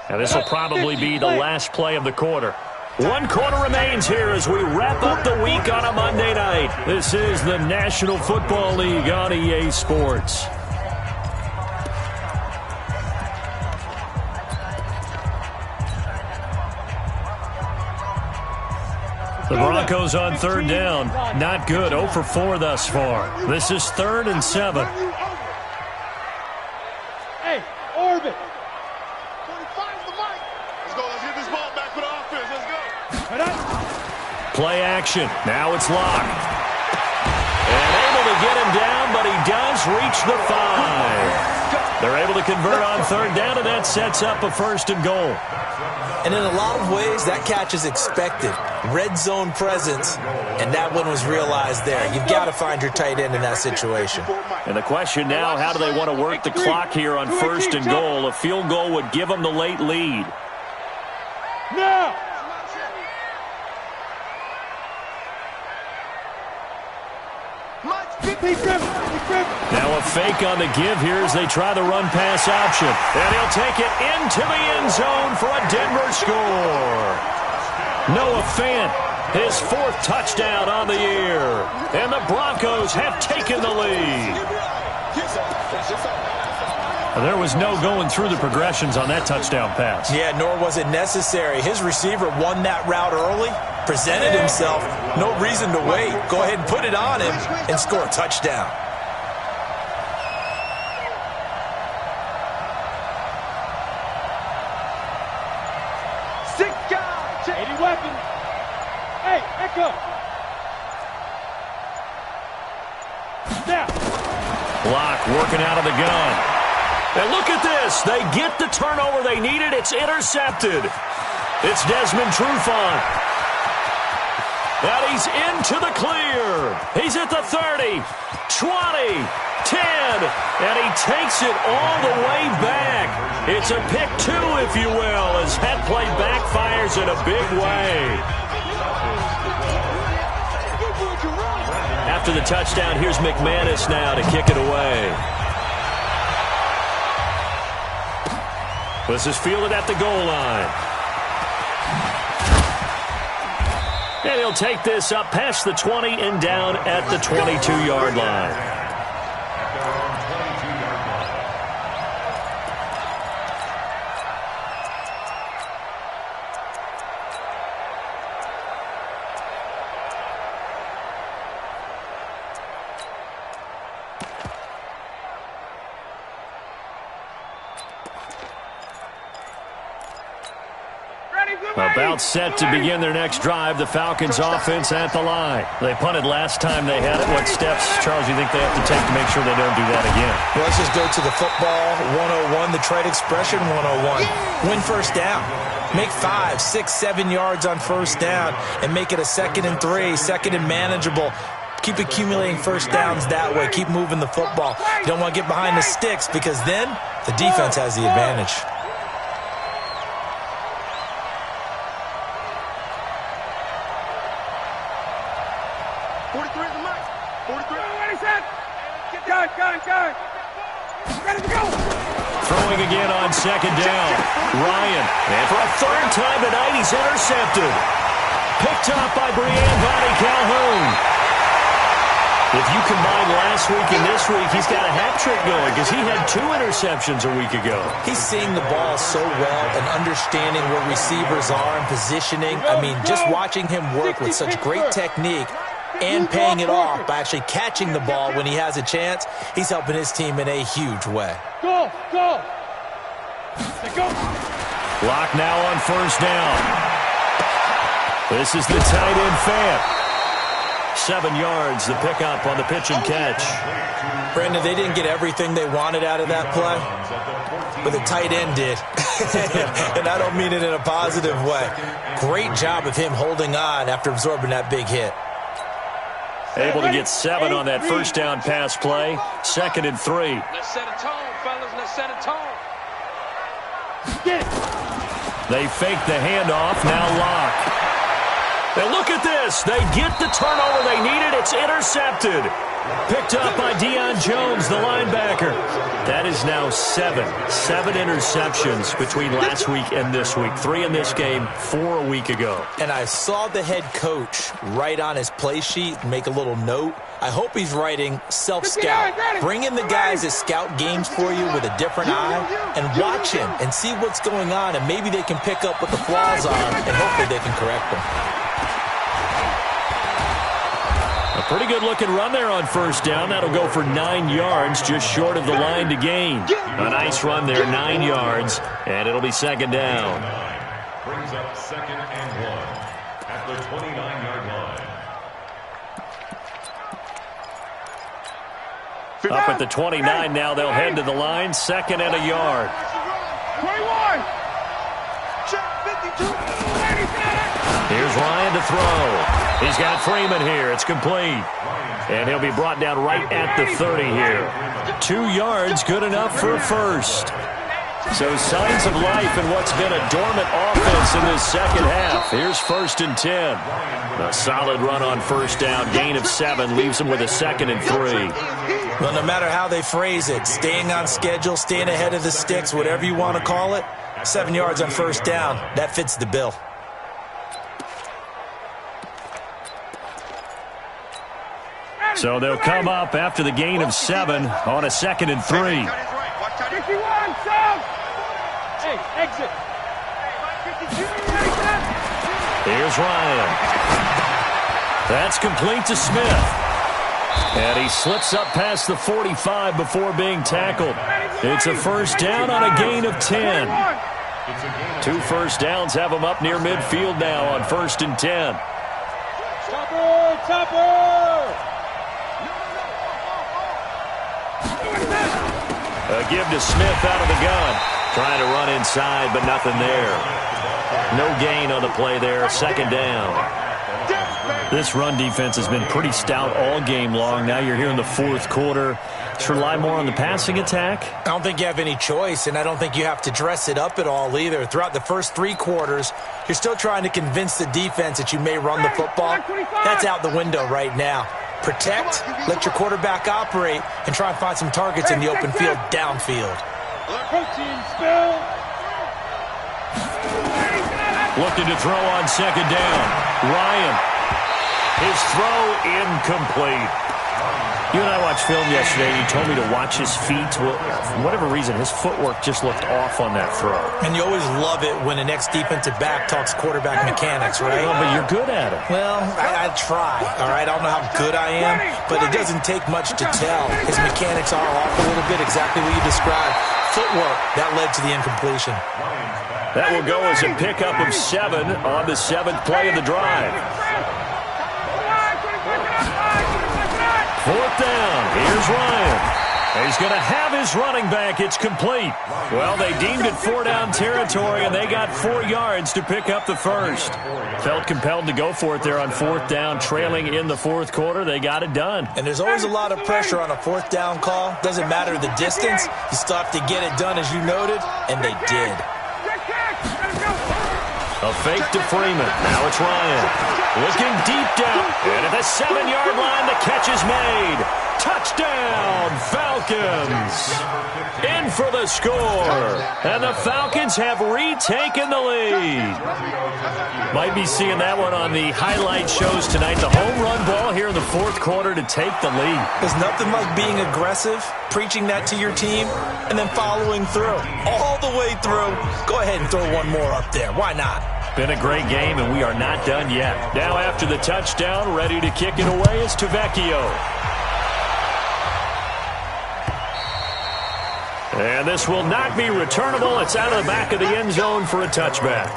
Now this will probably be the last play of the quarter. 1 quarter remains here as we wrap up the week on a Monday night. This is the National Football League on EA Sports. The Broncos on third down. Not good. 0 for 4 thus far. This is 3rd and 7. Hey, Orbit. Play action. Now it's Locke. And able to get him down, but he does reach the 5. They're able to convert on third down, and that sets up a 1st and goal. And in a lot of ways, that catch is expected. Red zone presence, and that one was realized there. You've got to find your tight end in that situation. And the question now, how do they want to work the clock here on 1st and goal? A field goal would give them the late lead. Now! Now a fake on the give here as they try the run-pass option. And he'll take it into the end zone for a Denver score. Noah Fant, his 4th touchdown on the year. And the Broncos have taken the lead. There was no going through the progressions on that touchdown pass. Yeah, nor was it necessary. His receiver won that route early, presented himself, no reason to wait. Go ahead and put it on him and score a touchdown. Six guys, 80 weapons. Hey, echo. Now. Block working out of the gun. And look at this. They get the turnover they needed. It's intercepted. It's Desmond Trufant. And he's into the clear. He's at the 30, 20, 10, and he takes it all the way back. It's a pick 2, if you will, as that play backfires in a big way. After the touchdown, here's McManus now to kick it away. This is fielded at the goal line. And he'll take this up past the 20 and down at the 22-yard line. About set to begin their next drive, the Falcons offense at the line. They punted last time they had it. What steps, Charles, you think they have to take to make sure they don't do that again? Well, let's just go to the football 101, the trade expression 101. Win first down. Make 5, 6, 7 yards on first down and make it a 2nd and 3, 2nd and manageable. Keep accumulating first downs that way. Keep moving the football. You don't want to get behind the sticks because then the defense has the advantage. Throwing again on 2nd down. Ryan. And for a 3rd time tonight, he's intercepted. Picked up by Brian Calhoun. If you combine last week and this week, he's got a hat trick going because he had 2 interceptions a week ago. He's seeing the ball so well and understanding where receivers are and positioning. I mean, just watching him work with such great technique and paying it off by actually catching the ball when he has a chance, he's helping his team in a huge way. Go! Lock now on 1st down. This is the tight end Fant. 7 yards, the pickup on the pitch and catch. Brandon, they didn't get everything they wanted out of that play, but the tight end did. And I don't mean it in a positive way. Great job of him holding on after absorbing that big hit. Able to get 7 on that 1st down pass play. 2nd and 3. Let's set a tone, fellas. Let's set a tone. They fake the handoff. Now Lock. And look at this. They get the turnover they needed. It's intercepted. Picked up by Deion Jones, the linebacker. That is now 7 interceptions between last week and this week. 3 in this game, 4 a week ago. And I saw the head coach write on his play sheet, make a little note. I hope he's writing self-scout. Bring in the guys that scout games for you with a different eye and watch him and see what's going on, and maybe they can pick up what the flaws are and hopefully they can correct them. A pretty good-looking run there on 1st down. That'll go for 9 yards, just short of the line to gain. A nice run there, 9 yards, and it'll be 2nd down. Brings up 2nd and 1 at the 29-yard line. Up at the 29 now, they'll head to the line, 2nd and a yard. 21! Check 52. Here's Ryan to throw. He's got Freeman here. It's complete. And he'll be brought down right at the 30 here. 2 yards, good enough for a 1st. So signs of life in what's been a dormant offense in this 2nd half. Here's 1st and 10. A solid run on 1st down. Gain of 7 leaves them with a 2nd and 3. Well, no matter how they phrase it, staying on schedule, staying ahead of the sticks, whatever you want to call it, 7 yards on 1st down, that fits the bill. So they'll come up after the gain of 7 on a 2nd and 3. 51, Sam! Hey, exit! Here's Ryan. That's complete to Smith. And he slips up past the 45 before being tackled. It's a 1st down on a gain of 10. 2 1st downs have him up near midfield now on 1st and 10. Topper! A give to Smith out of the gun. Trying to run inside, but nothing there. No gain on the play there. 2nd down. This run defense has been pretty stout all game long. Now you're here in the fourth quarter. Should rely more on the passing attack? I don't think you have any choice, and I don't think you have to dress it up at all either. Throughout the first 3 quarters, you're still trying to convince the defense that you may run the football. That's out the window right now. Protect, let your quarterback operate, and try and find some targets in the open field downfield. Looking to throw on second down. Ryan. His throw incomplete. You and I watched film yesterday, and you told me to watch his feet. Well, for whatever reason, his footwork just looked off on that throw. And you always love it when an ex-defensive back talks quarterback mechanics, right? Well, but you're good at it. Well, I try, all right? I don't know how good I am, but it doesn't take much to tell. His mechanics are off a little bit, exactly what you described. Footwork, that led to the incompletion. That will go as a pickup of 7 on the 7th play of the drive. 4th down. Here's Ryan. He's going to have his running back. It's complete. Well, they deemed it 4-down territory, and they got 4 yards to pick up the first. Felt compelled to go for it there on 4th down, trailing in the fourth quarter. They got it done. And there's always a lot of pressure on a 4th down call. Doesn't matter the distance. You still have to get it done, as you noted, and they did. A fake to Freeman. Now it's Ryan. Looking deep down. And at the 7-yard line, the catch is made. Touchdown, Falcons. In for the score. And the Falcons have retaken the lead. Might be seeing that one on the highlight shows tonight. The home run ball here in the fourth quarter to take the lead. There's nothing like being aggressive, preaching that to your team, and then following through. All the way through. Go ahead and throw one more up there. Why not? Been a great game, and we are not done yet. Now after the touchdown, ready to kick it away is Tavecchio. And this will not be returnable. It's out of the back of the end zone for a touchback.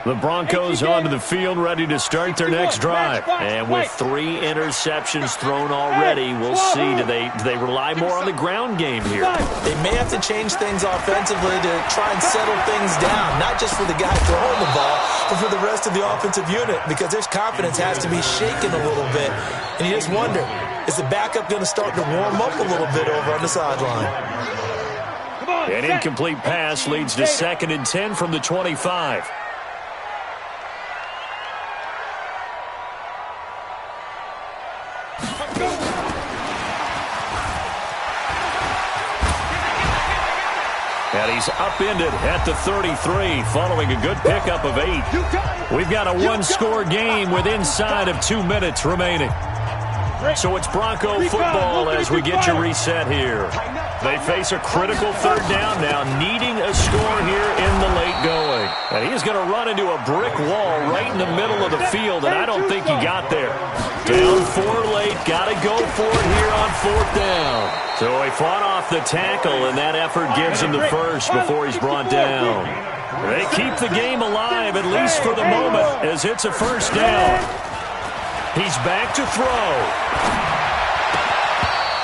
The Broncos onto the field, ready to start their next drive. And with 3 interceptions thrown already, we'll see. Do they rely more on the ground game here? They may have to change things offensively to try and settle things down, not just for the guy throwing the ball, but for the rest of the offensive unit, because their confidence has to be shaken a little bit. And you just wonder, is the backup going to start to warm up a little bit over on the sideline? An incomplete pass leads to 2nd and 10 from the 25. And he's upended at the 33, following a good pickup of 8. We've got a 1-score game with inside of 2 minutes remaining. So it's Bronco football as we get you reset here. They face a critical 3rd down now, needing a score here in the late going. And he's going to run into a brick wall right in the middle of the field, and I don't think he got there. Down 4 late, got to go for it here on 4th down. So he fought off the tackle, and that effort gives him the first before he's brought down. They keep the game alive, at least for the moment, as it's a 1st down. He's back to throw.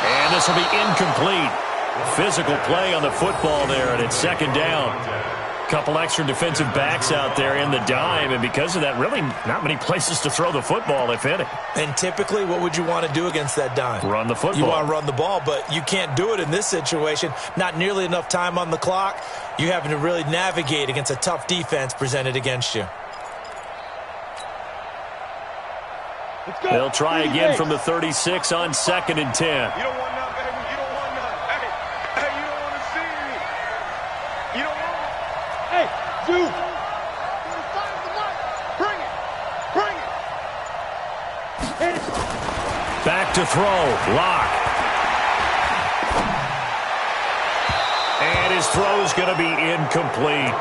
And this will be incomplete. Physical play on the football there, and it's 2nd down. Couple extra defensive backs out there in the dime, and because of that, really not many places to throw the football, if any. And typically, what would you want to do against that dime? Run the football. You want to run the ball, but you can't do it in this situation. Not nearly enough time on the clock. You're having to really navigate against a tough defense presented against you. They'll try again from the 36 on 2nd and 10. You don't want none, baby. You don't want none. Hey, you don't want to see me. You don't want it. Hey, dude. Bring it. Bring it. Back to throw. Lock. And his throw's going to be incomplete.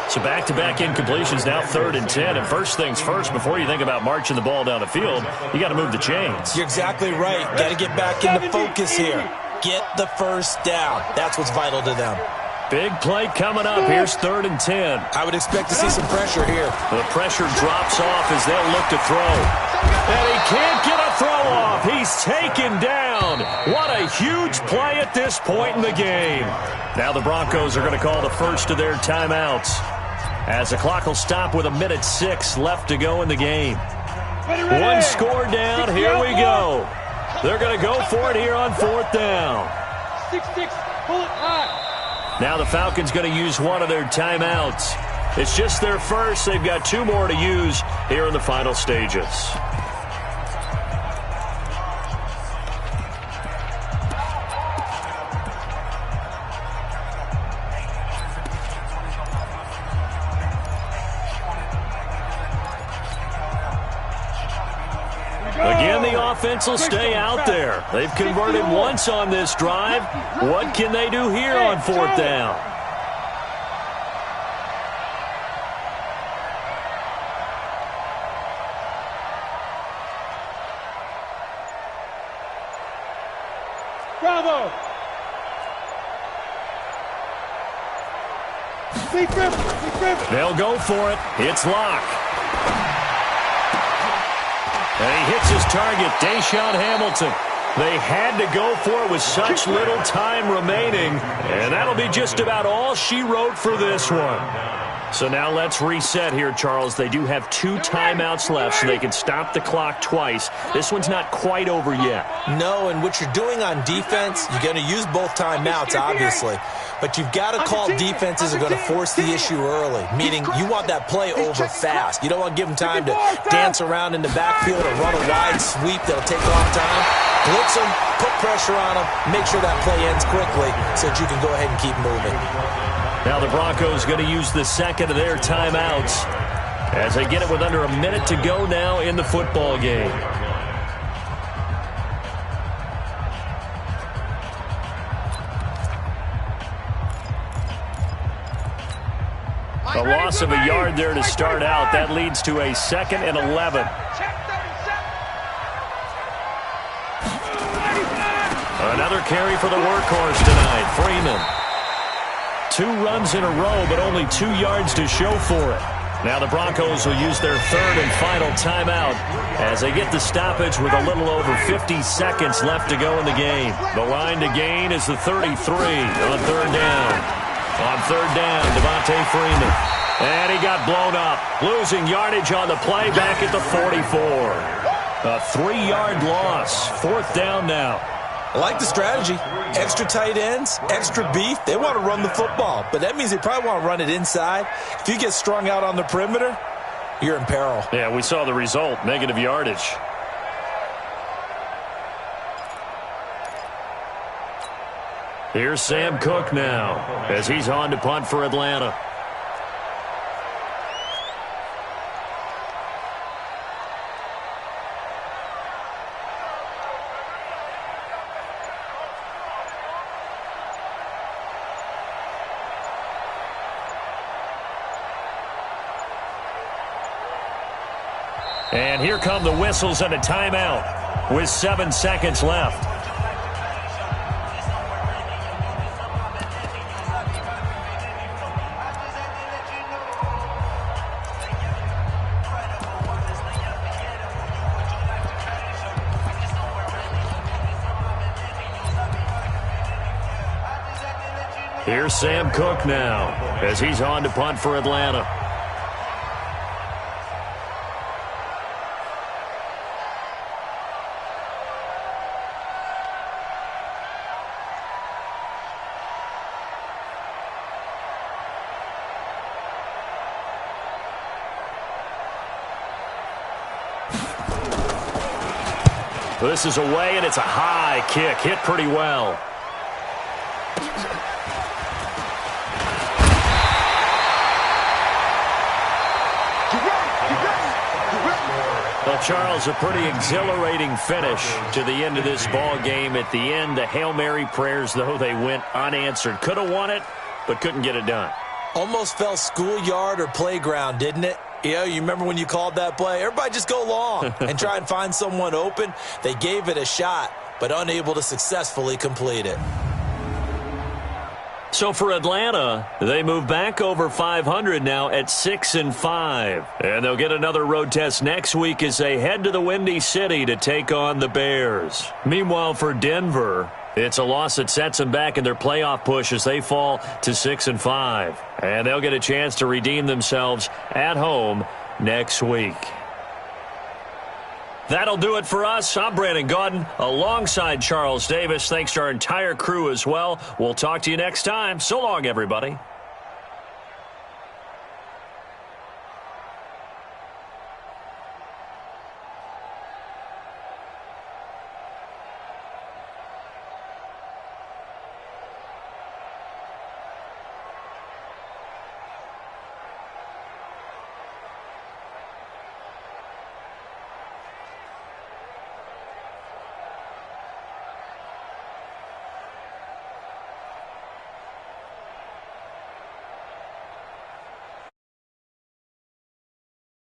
So back-to-back incompletions, now 3rd and 10. And first things first, before you think about marching the ball down the field, you got to move the chains. You're exactly right. Got to get back into focus here. Get the 1st down. That's what's vital to them. Big play coming up. Here's 3rd and 10. I would expect to see some pressure here. The pressure drops off as they'll look to throw. And he can't get a throw off. He's taken down. What a huge play at this point in the game. Now the Broncos are going to call the first of their timeouts, as the clock will stop with 1:06 left to go in the game. One score down. Here we go. They're going to go for it here on 4th down. 6-6. Pull it high. Now the Falcons going to use one of their timeouts. It's just their first. They've got 2 more to use here in the final stages. Again, the offense will stay out there. They've converted once on this drive. What can they do here on 4th down? Bravo. They'll go for it. It's Locke. And he hits his target, Deshaun Hamilton. They had to go for it with such little time remaining, and that'll be just about all she wrote for this one. So now let's reset here, Charles. They do have 2 timeouts left, so they can stop the clock twice. This one's not quite over yet. No, and what you're doing on defense, you're going to use both timeouts, obviously. But you've got to call defenses are going to force the issue early, meaning you want that play over fast. You don't want to give them time to dance around in the backfield or run a wide sweep that'll take off time. Blitz them, put pressure on them, make sure that play ends quickly so that you can go ahead and keep moving. Now the Broncos going to use the second of their timeouts as they get it with under a minute to go now in the football game. A loss of a yard there to start out. That leads to a 2nd and 11. Another carry for the workhorse tonight, Freeman. 2 runs in a row, but only 2 yards to show for it. Now the Broncos will use their 3rd and final timeout as they get the stoppage with a little over 50 seconds left to go in the game. The line to gain is the 33 on 3rd down. On 3rd down, Devontae Freeman. And he got blown up, losing yardage on the play back at the 44. A 3-yard loss. 4th down now. I like the strategy. Extra tight ends, extra beef. They want to run the football, but that means they probably want to run it inside. If you get strung out on the perimeter, you're in peril. Yeah, we saw the result, negative yardage. Here's Sam Cook now as he's on to punt for Atlanta. And here come the whistles and a timeout with 7 seconds left. Here's Sam Cook now as he's on to punt for Atlanta. This is away, and it's a high kick. Hit pretty well. Well, Charles, a pretty exhilarating finish to the end of this ball game. At the end, the Hail Mary prayers, though, they went unanswered. Could have won it, but couldn't get it done. Almost felt schoolyard or playground, didn't it? You remember when you called that play? Everybody just go long and try and find someone open. They gave it a shot, but unable to successfully complete it. So for Atlanta, they move back over 500 now at 6-5. And they'll get another road test next week as they head to the Windy City to take on the Bears. Meanwhile, for Denver, it's a loss that sets them back in their playoff push as they fall to 6-5. And they'll get a chance to redeem themselves at home next week. That'll do it for us. I'm Brandon Gaudin alongside Charles Davis. Thanks to our entire crew as well. We'll talk to you next time. So long, everybody.